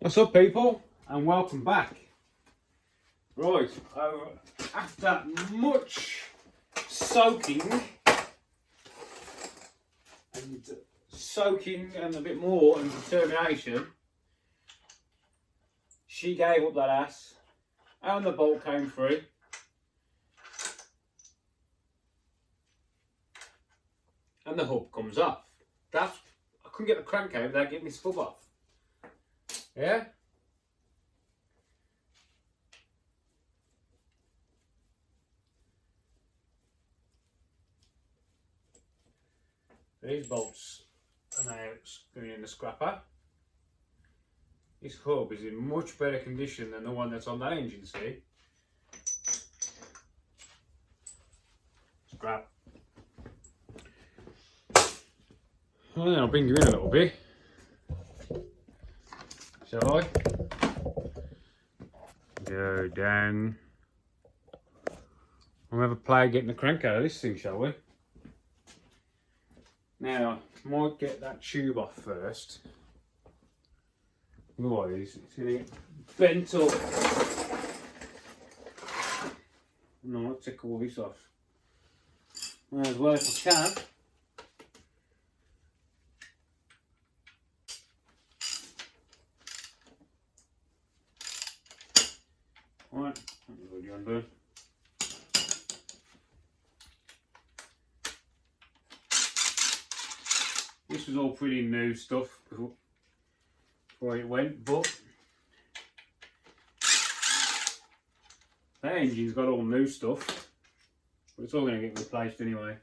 What's up, people, and welcome back. Right, after much soaking and a bit more and determination, she gave up that ass and the bolt came free. And the hub comes off. I couldn't get the crank out without getting this hub off. Yeah? These bolts are now going in the scrapper. This hub is in much better condition than the one that's on that engine, see? Scrap. Well, then I'll bring you in a little bit. Shall I? Go down. We'll have a play getting the crank out of this thing, shall we? Now, I might get that tube off first. Otherwise, it's going to get bent up. No, I'll take all this off. Might as well if I can. Right, that's already undone. This was all pretty new stuff before it went, but that engine's got all new stuff, but it's all going to get replaced anyway.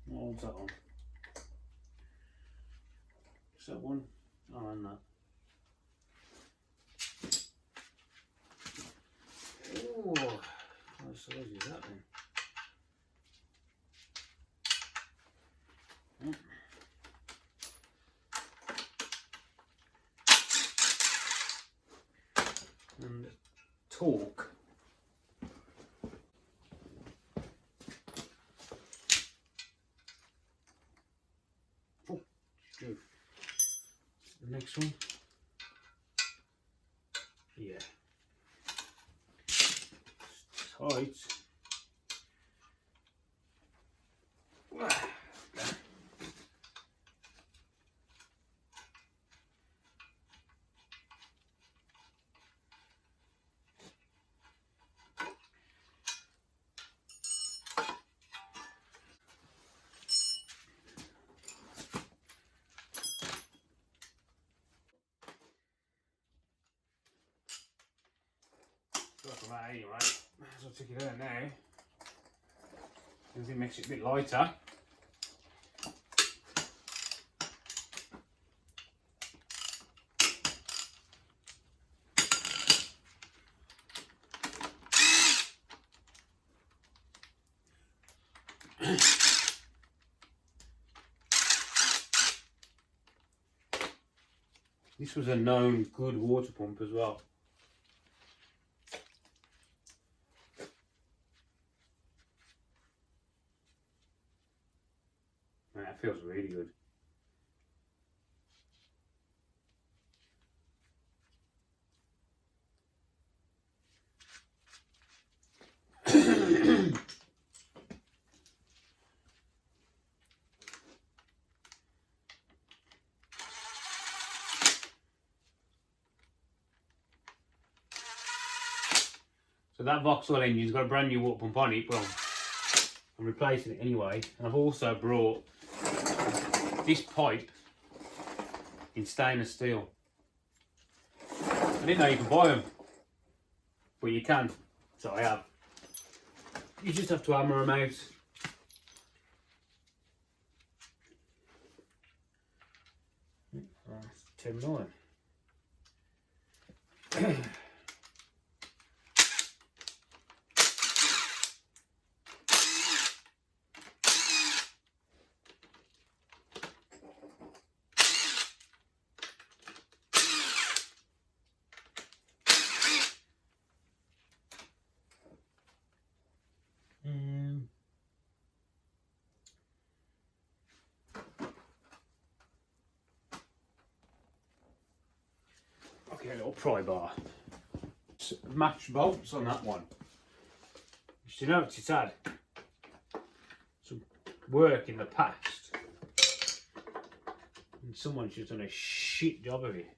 What old's that on? Is that one? Oh, and that. Oh, what size is that then? Oh. And torque. Oh, good. The next one. Yeah. Tight. Anyway, so I'll take it out now, because it makes it a bit lighter. This was a known good water pump as well. That feels really good. So that Vauxhall engine's got a brand new water pump on it. Well, I'm replacing it anyway, and I've also brought this pipe in stainless steel. I didn't know you could buy them, but you can, so I have. You just have to hammer them out. That's 10mm. Get a little pry bar. Match bolts on that one. You notice it's had some work in the past. And someone's just done a shit job of it.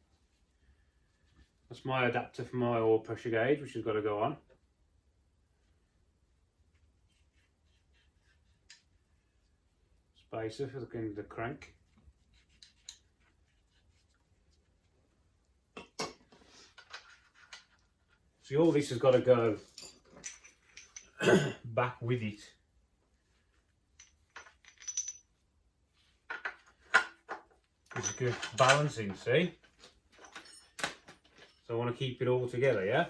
That's my adapter for my oil pressure gauge, which has got to go on. Spacer for the crank. See, all this has got to go back with it. It's a good balancing, see? So I want to keep it all together, yeah?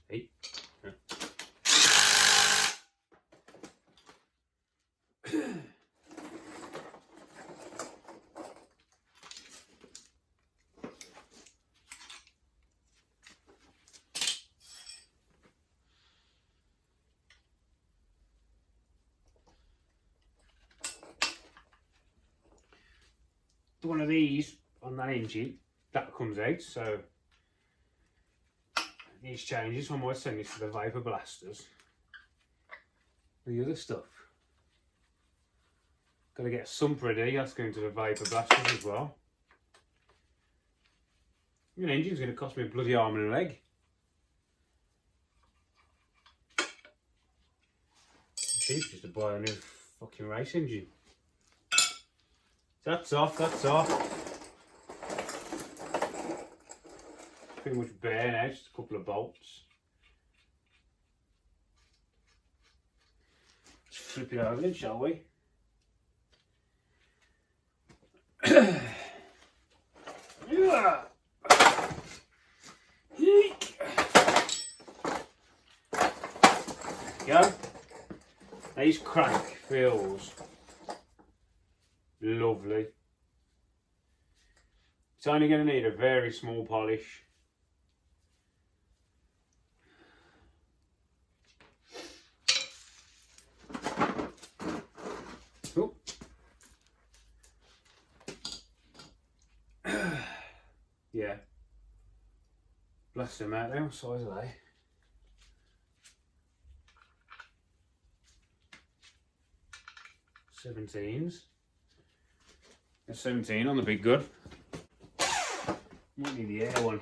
Hey. Yeah. One of these on that engine that comes out, so these changes I might send this to the vapor blasters. The other stuff, got to get a sump ready, that's going to the vapor blasters as well. An engine's going to cost me a bloody arm and a leg. Cheap just to buy a new fucking race engine. That's off, that's off. Pretty much bare now, just a couple of bolts. Let's flip it over then, shall we? Yeah. Go. These crank feels lovely. It's only going to need a very small polish. Oh. Yeah. Bless them out there, what size are they? Seventeens. 17 on the big gun. Might need the air one.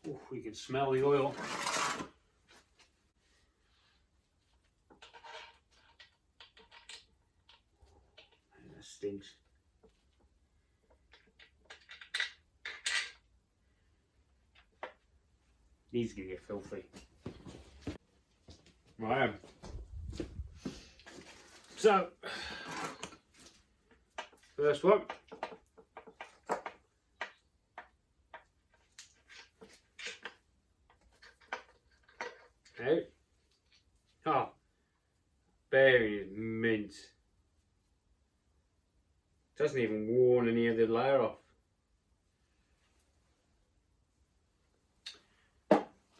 Ooh, we can smell the oil. That stinks. Needs to get filthy. Right. So, first one. Out. Oh, bearing is mint. Doesn't even worn any of the layer off.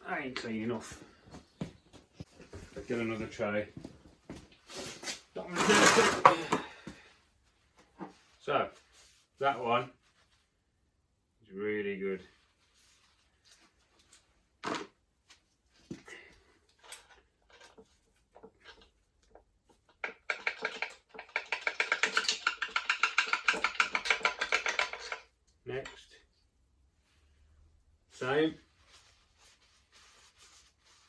I ain't clean enough. Let's get another tray. So, that one is really good. Next, same.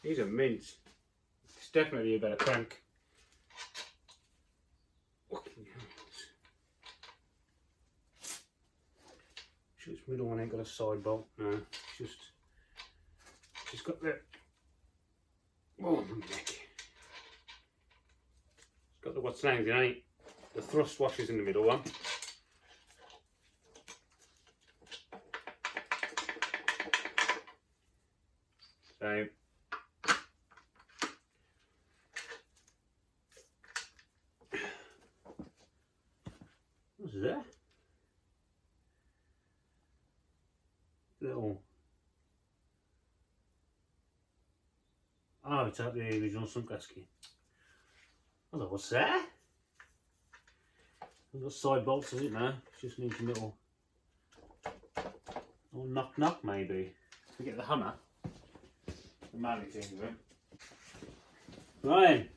These are mint. definitely a better crank. This middle one ain't got a side bolt, no. She's got the neck. It's got the what's named in it. The thrust washers in the middle one. So what's that? Little. Oh, it's out the original sunk gasket. I thought, what's that? I've got side bolts, is it now? Just needs a little knock knock maybe. We get the hammer. The manly thing of it. Right.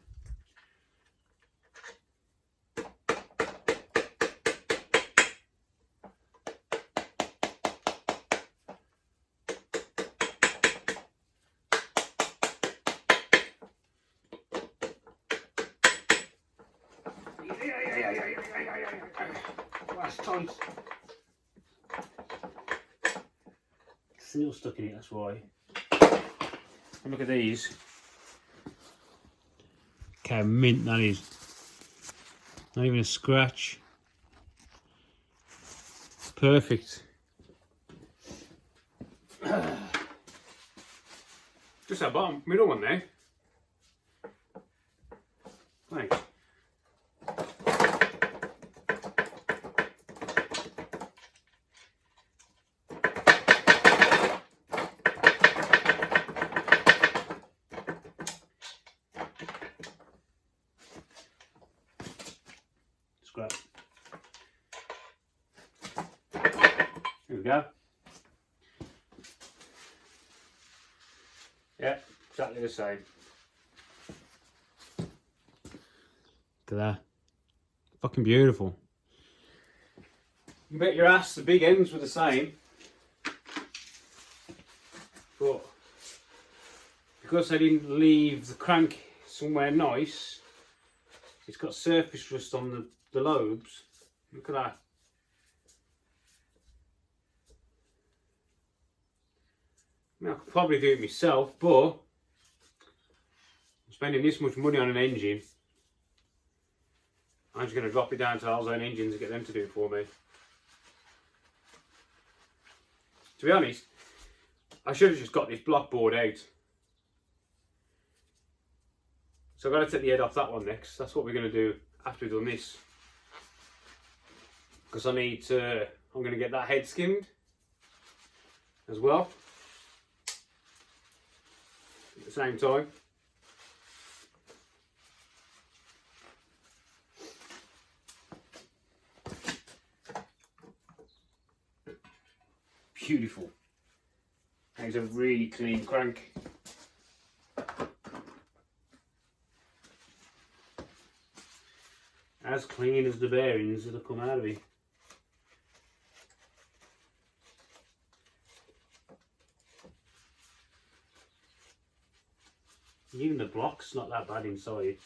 That's tight. Seal stuck in it, that's why. And look at these. Look how mint that is. Not even a scratch. Perfect. Just that bottom middle one there. Thanks. Scrap. Here we go. Yeah, exactly the same. Look at that. Fucking beautiful. You bet your ass the big ends were the same. But because I didn't leave the crank somewhere nice, it's got surface rust on the lobes. Look at that. I mean, I could probably do it myself, but I'm spending this much money on an engine. I'm just going to drop it down to Alzone Engines and get them to do it for me. To be honest, I should have just got this block board out. So I've got to take the head off that one next. That's what we're going to do after we've done this. Because I need to, I'm going to get that head skimmed as well. At the same time. Beautiful. That is a really clean crank. As clean as the bearings that have come out of it. Even the block's not that bad inside.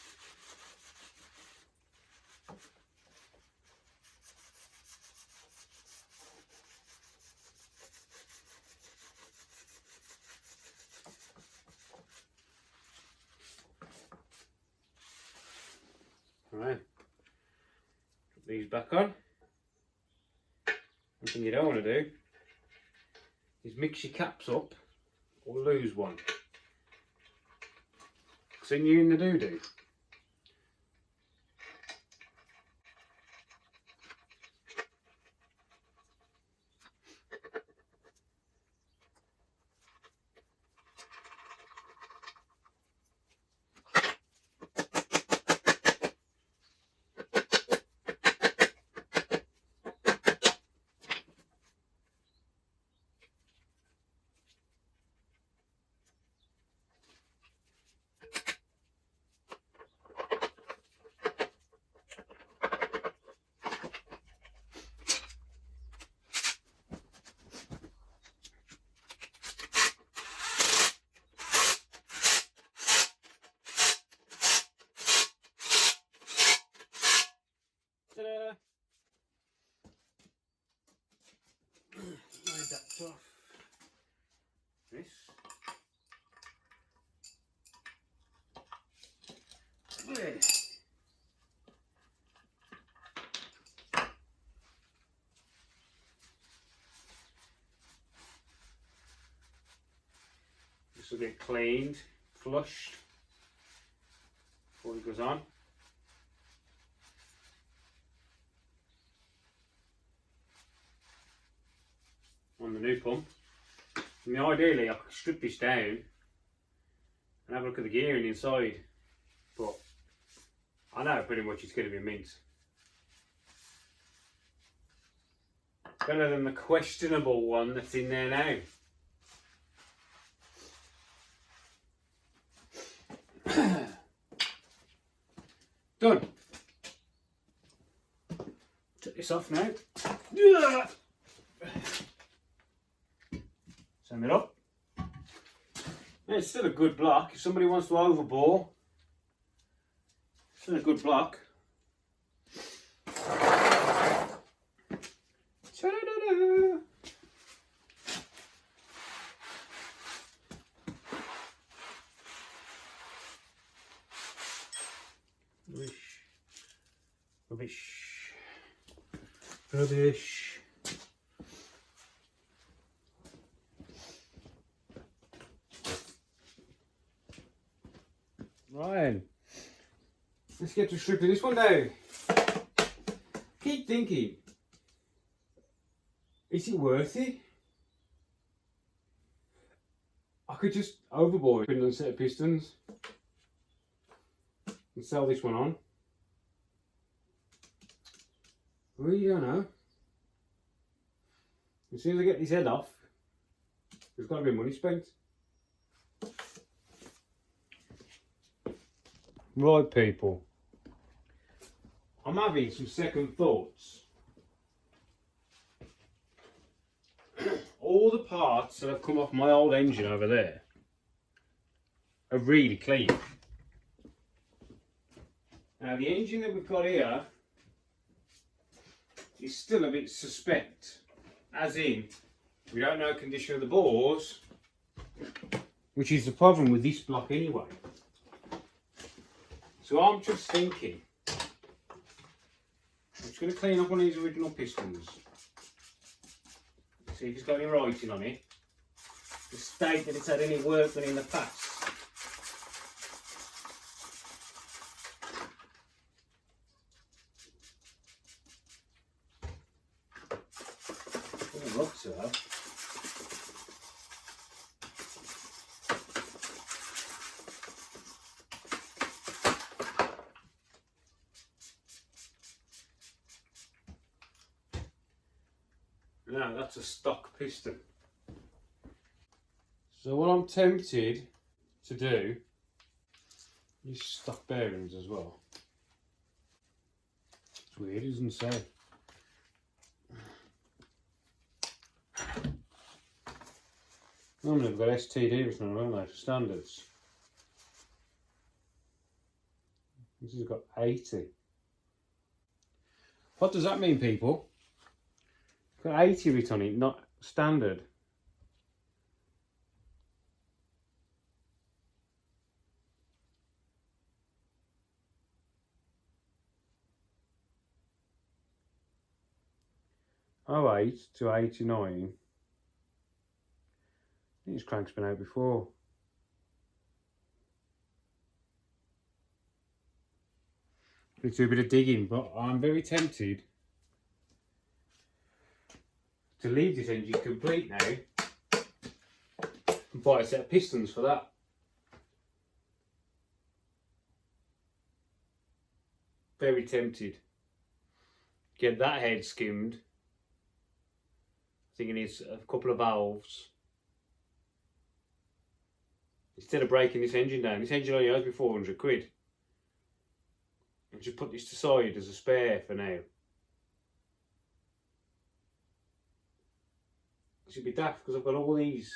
Alright, put these back on. One thing you don't want to do is mix your caps up or lose one. Because then you're in the doo-doo. off this. Yeah. This will get cleaned, flushed before it goes on. On the new pump. I mean, ideally I could strip this down and have a look at the gearing inside, but I know pretty much it's going to be mint. Better than the questionable one that's in there now. Done. Take this off now. Send it up. It's still a good block. If somebody wants to overbore, still a good block. Ta-da-da-da. Rubbish. Rubbish. Right, let's get to stripping this one down. Keep thinking, is it worth it? I could just overbore it with a set of pistons and sell this one on. Really don't know. As soon as I get this head off, there's got to be money spent. Right, people, I'm having some second thoughts. All the parts that have come off my old engine over there are really clean. Now the engine that we've got here is still a bit suspect, as in we don't know condition of the bores, which is the problem with this block anyway. So I'm just thinking, I'm just going to clean up one of these original pistons. See if it's got any writing on it. To state that it's had any work done in the past. Doesn't look so. No, that's a stock piston. So what I'm tempted to do is stock bearings as well. It's weird, isn't it? So normally they've got STDs now, haven't they, for standards. This has got 80. What does that mean, people? Got 80 written on it, not standard. Oh, 08 to 89. I think this crank's been out before. Need to do a bit of digging, but I'm very tempted to leave this engine complete now and buy a set of pistons for that. Very tempted. Get that head skimmed. I think it needs a couple of valves. Instead of breaking this engine down, this engine only owes me 400 quid. And just put this aside as a spare for now. It should be daft because I've got all these.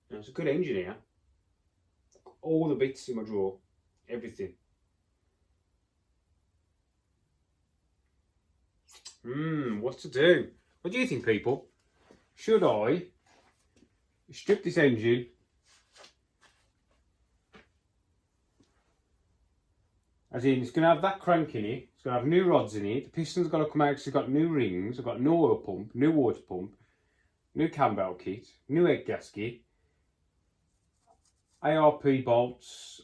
Now, it's a good engine here. All the bits in my drawer, everything. What to do? What do you think, people? Should I strip this engine as in it's going to have that crank in it, it's going to have new rods in it, the piston's got to come out because it's got new rings, I've got new oil pump, new water pump, new cam belt kit, new egg gasket, ARP bolts,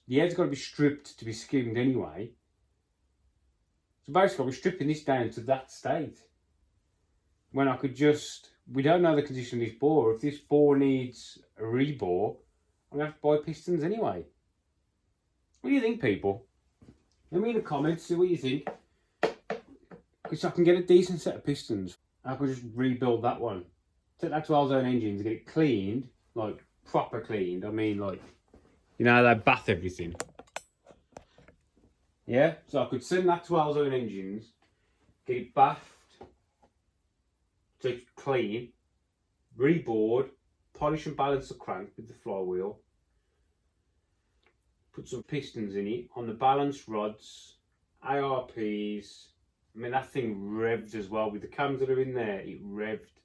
the head's got to be stripped to be skimmed anyway. So basically we're stripping this down to that state. When I could just, we don't know the condition of this bore. If this bore needs a rebore, I'm going to have to buy pistons anyway. What do you think, people? Let me in the comments, see what you think. Because I can get a decent set of pistons. I could just rebuild that one. Take that 12 zone engine to get it cleaned, like proper cleaned. I mean, like, you know how they bath everything. Yeah, so I could send that 12 zone engines, get it bathed, so it's clean, rebored, polish and balance the crank with the flywheel, put some pistons in it on the balance rods, ARPs. I mean, that thing revved as well with the cams that are in there. It revved,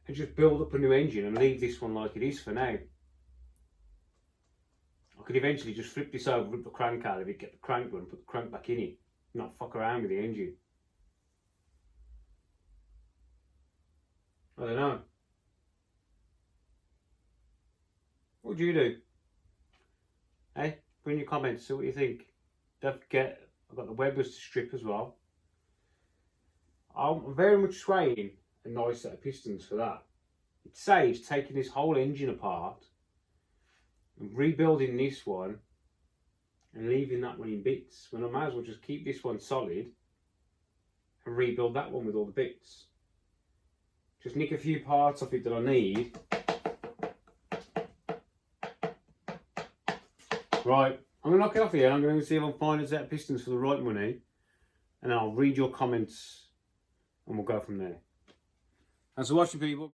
and just build up a new engine and leave this one like it is for now. I could eventually just flip this over, rip the crank out of it, get the crank run, put the crank back in it, not fuck around with the engine. I don't know. What would you do? Hey, put in your comments, see what you think. Don't forget, I've got the Webbers to strip as well. I'm very much swaying a nice set of pistons for that. It saves taking this whole engine apart and rebuilding this one and leaving that one in bits, when I might as well just keep this one solid and rebuild that one with all the bits. Just nick a few parts off it that I need. Right, I'm going to knock it off here. I'm going to see if I can find a set of pistons for the right money, and I'll read your comments and we'll go from there. Thanks for watching, people.